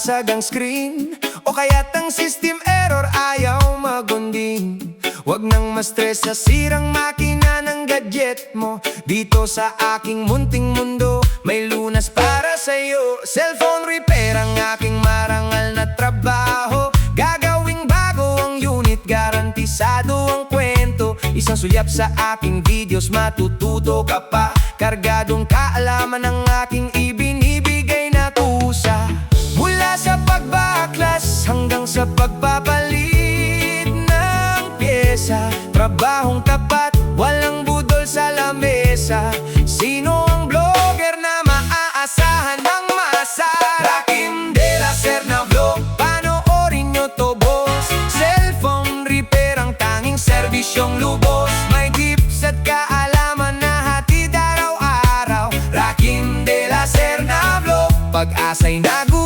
nababasag ang screen, o kaya't ang system error ayaw magunding. Huwag nang ma-stress sa sirang makina ng gadget mo. Dito sa aking munting mundo, may lunas para sa'yo. Cellphone repair ang aking marangal na trabaho. Gagawing bago ang unit, garantisado ang kwento. Isang sulyap sa aking videos, matututo ka pa. Kargadong kaalaman ang aking ibinibigay na kusa. Mula sa pagbaklas hanggang sa pagpapalit ng pyesa. Trabahong tapat, walang budol sa lamesa. Sino ang vlogger na maaasahan ng masa? Rakim de la Serna Vlog, panoorin nyo to boss. Cellphone repair ang tanging serbisyong lubos. May tips at kaalaman na hatid araw-araw. Rakim de la Serna Vlog, pag-asa'y nagulat.